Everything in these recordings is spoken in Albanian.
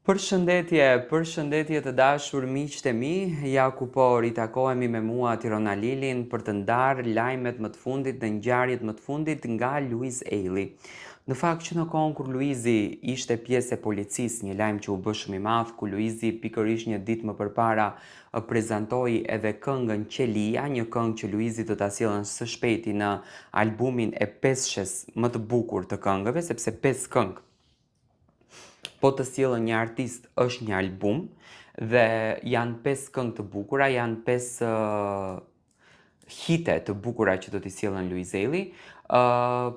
Përshëndetje të dashur miqtë e mi, ja ku po ritakohemi me mua Tirona Lilin për të ndarë lajmet më të fundit dhe ngjarjet më të fundit nga Luiz Eili. Në fakt që në kohën kur Luizi ishte pjesë e policisë, një lajm që u bë shumë i madh, ku Luizi pikërisht një ditë më përpara prezantoi edhe këngën Qelia, një këngë që Luizi do ta sjellën së shpejti në albumin e peshës më të bukur të këngëve, sepse 5 këngë po të sjellën një artist është një album dhe janë 5 këngë të bukura, janë 5 hite të bukura që do t'i sjellën Luiz Eili.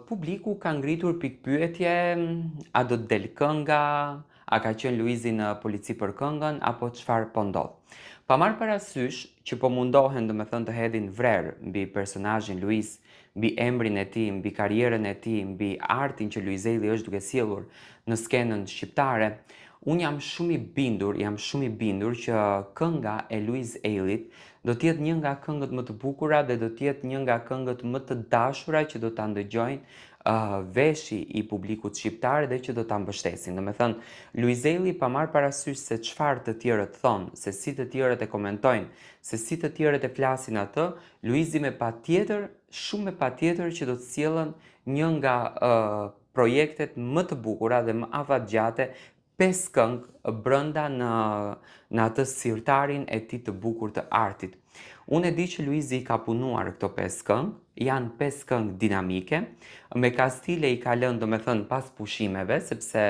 Publiku ka ngritur pikpyetje, a do të del kënga, a ka qenë Luizi në polici për këngën, apo çfarë po ndodh. Pa marrë parasysh që po mundohen të hedhin vrerë mbi personazhin Luiz, mbi emrin e tij, mbi karrierën e tij, mbi artin që Luiz Eili është duke sjellur në skenën shqiptare, unë jam shumë i bindur që kënga e Luiz Eilit do t'jetë një nga këngët më të bukura dhe do t'jetë një nga këngët më të dashura që do ta ndëgjojnë veshi i publikut shqiptar dhe që do ta mbështesin. Domethënë, Luiz Eili pa marrë parasysh se çfarë të tjerët thonë, se si të tjerët e komentojnë, se si të tjerët e flasin atë, Luizi shumë me patjetër që do të sjellën një nga projektet më të bukura dhe më afatgjate, 5 këngë brenda në atë sirtarin e tij të bukur të artit. Unë e di që Luizi i ka punuar këto 5 këngë, janë 5 këngë dinamike, me kastile i ka lënë pas pushimeve, sepse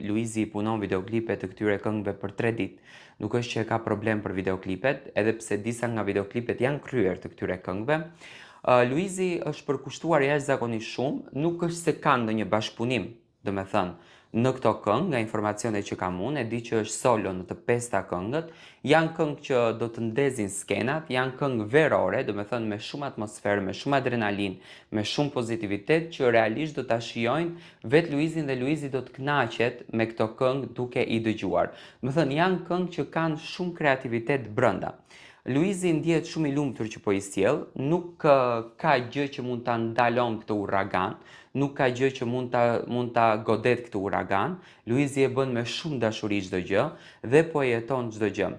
Luizi i punon videoklipet të këtyre këngëve për 3 ditë. Nuk është që ka problem për videoklipet, edhe pse disa nga videoklipet janë kryer të këtyre këngëve. Luizi është përkushtuar jashtëzakonisht shumë, nuk është se ka ndonjë bashkëpunim, në këto këngë, nga informacionet që kam unë, e di që është solo në të 5 këngët, janë këngë që do të ndezin skenat, janë këngë verore, me shumë atmosferë, me shumë adrenalin, me shumë pozitivitet, që realisht do ta shijojnë vetë Luizin dhe Luizi do të kënaqet me këto këngë duke i dëgjuar. Janë këngë që kanë shumë kreativitet brenda. Luizi ndjehet shumë i lumtur që po i sjell, nuk ka gjë që mund ta ndalon këtë uragan, nuk ka gjë që mund ta godet këtë uragan. Luizi e bën me shumë dashuri çdo gjë dhe po jeton çdo gjë.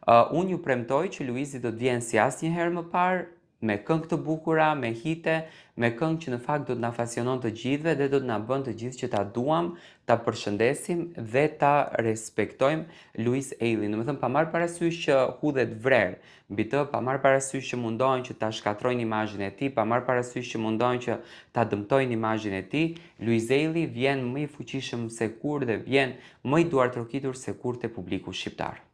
Unë ju premtoj që Luizi do të vjen si asnjëherë më parë, me këngë të bukura, me hite, me këngë që në fakt do të na pasionon të gjithëve dhe do të na bën të gjithë që ta duam, ta përshëndesim dhe ta respektojmë Luiz Eilin. Pa marrë parasysh që hudhet vrerë mbi të, pa marrë parasysh që mundohen që ta shkatrojnë imazhin e tij, pa marrë parasysh që mundohen që ta dëmtojnë imazhin e tij, Luiz Eili vjen më i fuqishëm se kur dhe vjen më i duartrokitur se kur te publiku shqiptar.